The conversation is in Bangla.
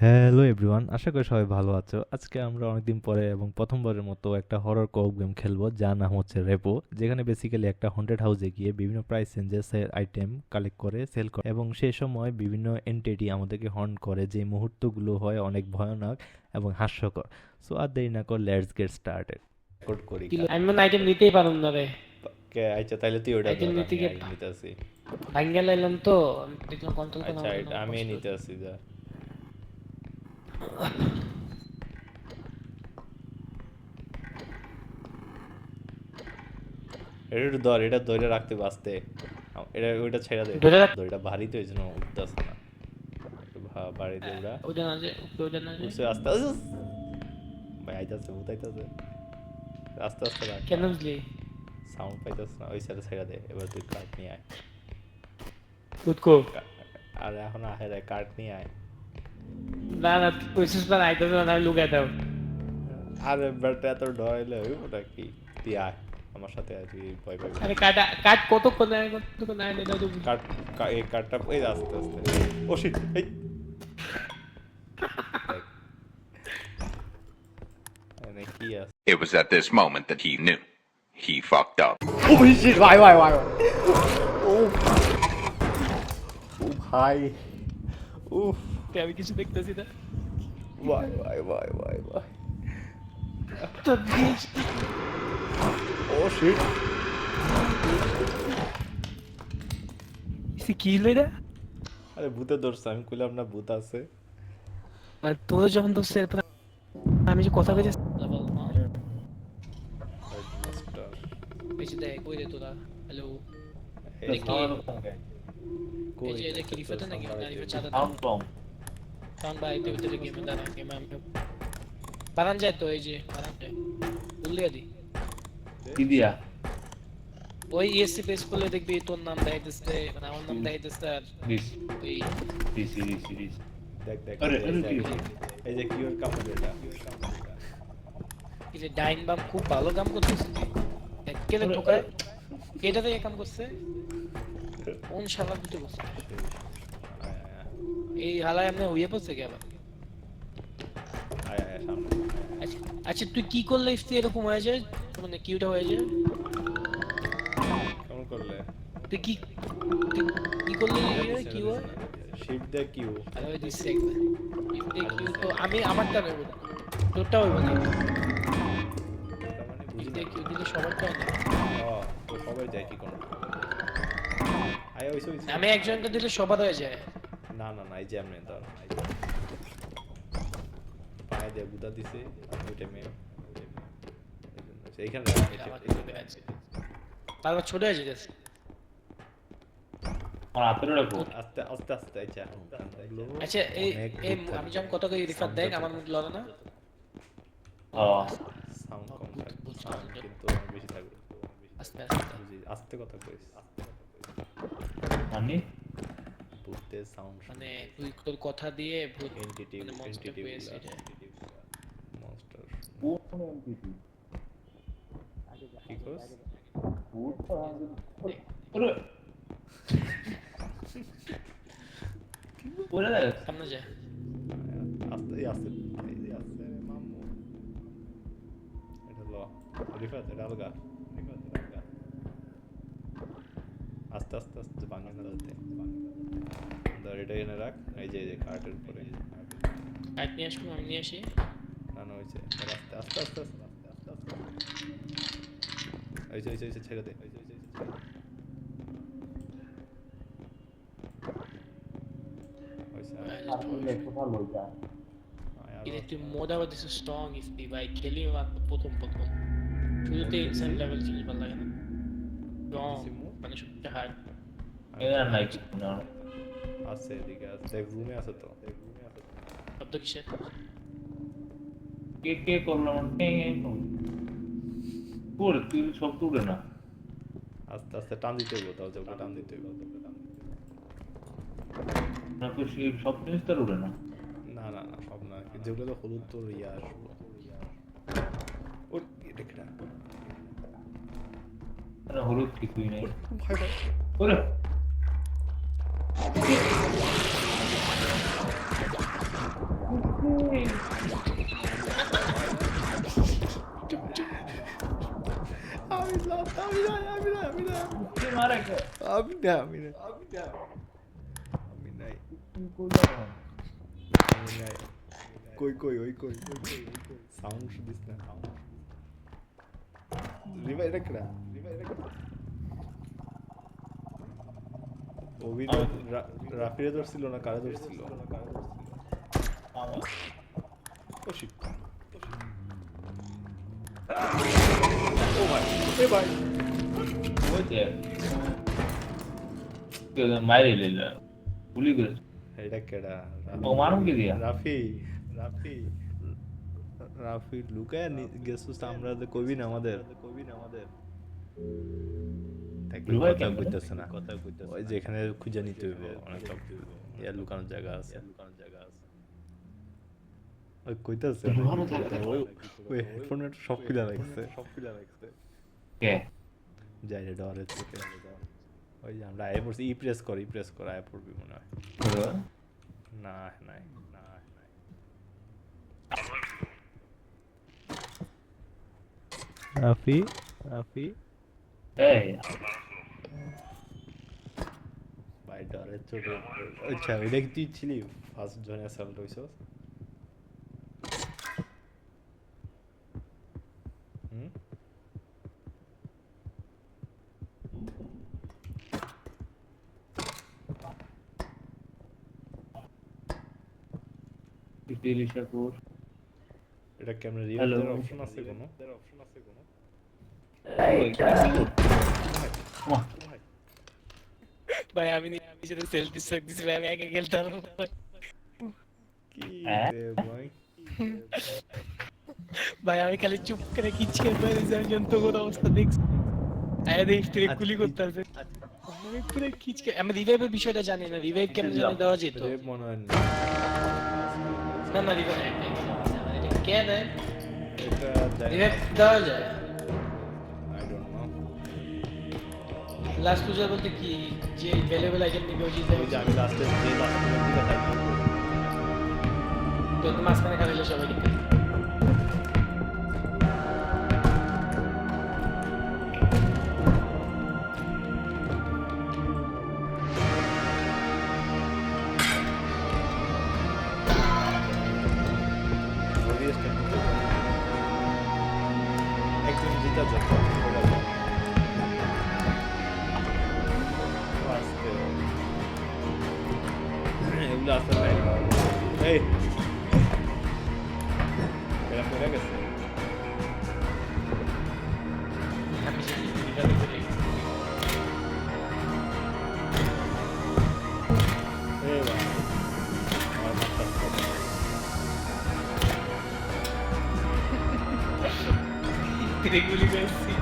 হ্যালো এভরিওয়ান, আশা করি সবাই ভালো আছো। আজকে আমরা অনেকদিন পরে এবং প্রথমবারের মতো একটা হরর কোঅপ গেম খেলবো, যার নাম হচ্ছে রেপো। যেখানে বেসিক্যালি একটা হন্টেড হাউসে গিয়ে বিভিন্ন প্রাইস রেঞ্জের আইটেম কালেক্ট করে সেল করে এবং সেই সময় বিভিন্ন এন্টিটি আমাদেরকে হন্ট করে, যে মুহূর্তগুলো হয় অনেক ভয়ানক এবং হাস্যকর। সো আর দেরি না করে লেটস গেট স্টার্টেড। রেকর্ড করি কিলো কাজ। আমি মানে আইটেম নিতেই পারুম না রে। কে আচ্ছা, তাহলে তুই ওটা আইটেম ধর, নিতে আমি গিয়ে আইটেম নিতে আসি। ভাঙ্গা লাইলাম তো, আমি দেখলাম কন্ট্রোল করা আচ্ছা, আমার জন্য অনেক আমি কষ্ট। নিতে আসি, যা। এটা একটু ধর, এটা ধরে রাখতে বাঁচতে। এটা ওইটা ছেড়ে দে। ধরে রাখ। দড়িটা ভারী তো, এই জন্য উঠতেছে না। একটু বাড়ি দে ওটা। ওটা না যে, ওটা না যে। উঠছে আস্তে আস্তে। ভাই আইতাছে, ভূতাইতাছে। আস্তে আস্তে রাখ। কেন বুঝলি? সাউন্ড পাইতাছে না, ওই সাইডে ছেড়ে দে। এবার তুই কার্ড নিয়ে আয়। উৎকো। আর এখন আহে রে, কার্ড নিয়ে আয়। না না, কইছিস না আইতেছে না, আমি লুকাই দাও। আরে বেটা, এত ডরাইলে ওটা কি? তুই আয় আমার সাথে, আয়, তুই ভয় পাবি না। আরে কাট কতক্ষণ আয়, কতক্ষণ আয় দাও তো। কার্ড, এই কার্ডটা এই আস্তে আস্তে। ও শিট, এই দেখ, এখানে কি আছে? It was at this moment that he knew. He fucked up. Oh shit, ভাই ভাই ভাই ভাই। ও ও ভাই, উফ, আমি কিছু দেখতেছি না। ভাই ভাই ভাই ভাই ভাই। তো দিস ও শিট। কি হলো এটা? আরে ভূতে ধরছে, আমি কইলাম না ভূত আছে। মানে তোর যখন তো সেল আমি যে কথা কইতেছি মাস্টার, বেশি দেখ কই দে তোরা। হ্যালো, এই দেখি। কই এই যে এটা কি রিফাতে নাকি না রিফাতে চাঁদা সাউন্ড কম কারণ ভাই তুই ভিতরে গেমে দাঁড়া, গেমে আমি বারান যায় তো, এই যে বারান যায় বুঝলি আদি কি দিয়া ওই ইএসসি পেজ করলে দেখবি তোর নাম দেখাইতেছে, মানে আমার নাম দেখাইতেছে আর দিস ওই দিস দিস দিস দেখ দেখ, আরে, এই আরে, দেখ, কি? এই যে কিউর কাপড়, এটা এই যে ডাইন বাম খুব ভালো কাম করতেছে তুই একেলে আরে, ঠোকায়। আরে। এটা থেকে কাম করছে কোন শালা দুটো বসে এই হালায় আমরা হইয়ে পড়ছে কি আবার। আয় আয় সামনে। আচ্ছা আচ্ছা, তুই কি করলে ইফতি এরকম হয়ে যায়, মানে কিউটা হয়ে যায়? কেমন করলে? তুই কি কি করলে কি হয়? শিফট দে কিউ। আরে ওই দিচ্ছে একবার ইফতি কিউ তো আমি আমারটা নেব, তোরটা হইব না। তার মানে বুঝি ইফতি না। কিউ দিলে সবারটা হয় না। ও, তো সবাই যায় কি কোন? আয় ওইসব আমি একজনকে দিলে সবার হয়ে যায়। না না না, এই যে এমনি ধর, পায়ে দিয়ে গুদা দিছে, ওই টাইমে এইখানে রাখ, এইখানে রাখ। বারবার ছোট হয়ে যেতেছে। আমার হাতের রাখো আস্তে আস্তে আস্তে, আচ্ছা আচ্ছা এই এই আমি যখন কত করে রিফার দেখ আমার মুখ লড়ে না। সাউন্ড কম থাকবে, sound কিন্তু বেশি থাকবে। আস্তে আস্তে বুঝি, আস্তে কথা কইস, মানে বুঝতে সাউন্ড মানে তুই তোর কথা দিয়ে ভূত এন্টিটি মানে মনস্টার এন্টিটি পেয়েছে এটা। মনস্টার কোন এমপিটি কি কস? ওরে ওরে সামনে যায় আস্তে আস্তে এই আস্তে মামু, এটা ল রিফাত, এটা আলগা, রিফাত এটা আলগা, আস্তে আস্তে আস্তে ভাঙে না যাতে। ধর এটা এনে রাখ, এই যে এই যে কার্টের উপরে। কাট নিয়ে আসবো, আমি নিয়ে আসি। না না, হয়েছে, আস্তে আস্তে আস্তে আস্তে আস্তে আস্তে হয়েছে হয়েছে হয়েছে, ছেড়ে দে, হয়েছে হয়েছে হয়েছে, এটা তুই মোডা বা দিস স্ট্রং ইফতি ভাই খেলি মাত্র প্রথম প্রথম শুরুতে ইনসাইড লেভেল জিনিস ভালো লাগে না। স্ট্রং মানে সবচেয়ে হার্ড। এর নাই না আছে এদিকে আছে, দেখ রুমে আছে তো, দেখ রুমে আছে তো। শব্দ কিসের? কে কে করলাম পুরো তুই সব তুলে না আস্তে আস্তে টান দিতে হইব, তাও যাবো টান দিতে হইব। না তো সেই সব জিনিস তার উড়ে না না না না, সব না, যেগুলো তো হলুদ তোর ইয়া আসবো। ও এটা কেটা? মানে হলুদ কিছুই নেই ভাই ভাই, ওরে আমি না আমি না আমি না আমি না কে মারে কে? আমি না আমি না আমি না আমি নাই তুই করলা কেন? আমি নাই কই কই ওই কই ওই কই ওই কই সাউন্ড শুনিস না রিভাই রাখরা অভিনয় রাফিরে ধরছিল না কারে ধরছিল আমার ও শিট ও ভাই এ ভাই ওই যে কে মাইরে লইলা গুলি করে এটা কেডা ও মারুম কি দিয়া রাফি রাফি রাফি লুকায় গেছিস আমরা তো কবি না আমাদের লুকায় কথা কেমনে? কইতেছে না ওই যে এখানে খুঁজে নিতে হইব অনেক ইয়ার লুকানোর জায়গা আছে ওই কইতেছে লুকানো থাকে। ওই হেডফোনে সব খুলে রাখছে কে যাই রে ডরে থেকে ওই যে আমরা আয় পড়ছি ই প্রেস কর আয় পড়বি মনে হয় না নাই রাফি এই ভাই ডরে চোটে আচ্ছা ওইটা কি তুই ছিলি ফার্স্ট জনে অ্যাসাল্ট হইছস হুম ইলিশা কোর এটা ক্যামেরা Hello. রিভিউর অপশন আছে কোনো ভাই আমি নিজের সেলফি সেক দিছি ভাই আমি একা খেলতাম কি হ্যাঁ? রে ভাই ভাই আমি খালি চুপ করে কিচ্ছু করে একজন তো কোনো অবস্থা দেখছি আরে দেখতে কুলি করতে আছে আমি পুরো কিচকে আমি রিভাইভের বিষয়টা জানি না রিভাইভ কেমন জানি দেওয়া যেত রে মনে হয় না না না রিভাইভ কে দেয় এটা রিভাইভ দেওয়া যায় I don't know last user বলতে কি যে অ্যাভেলেবল আইটেম নিবে ওই ওই যে আমি লাস্টে যে লাস্টে দিকে থাকি তো মাঝখানে খাইলে সবাই নিবে একদম জিতা যেত এগুলো আসতে পারে এই এরা পড়ে গেছে আমি সেই রিভাইভ করে এই বাবা আমার মাথা গুলি করেছি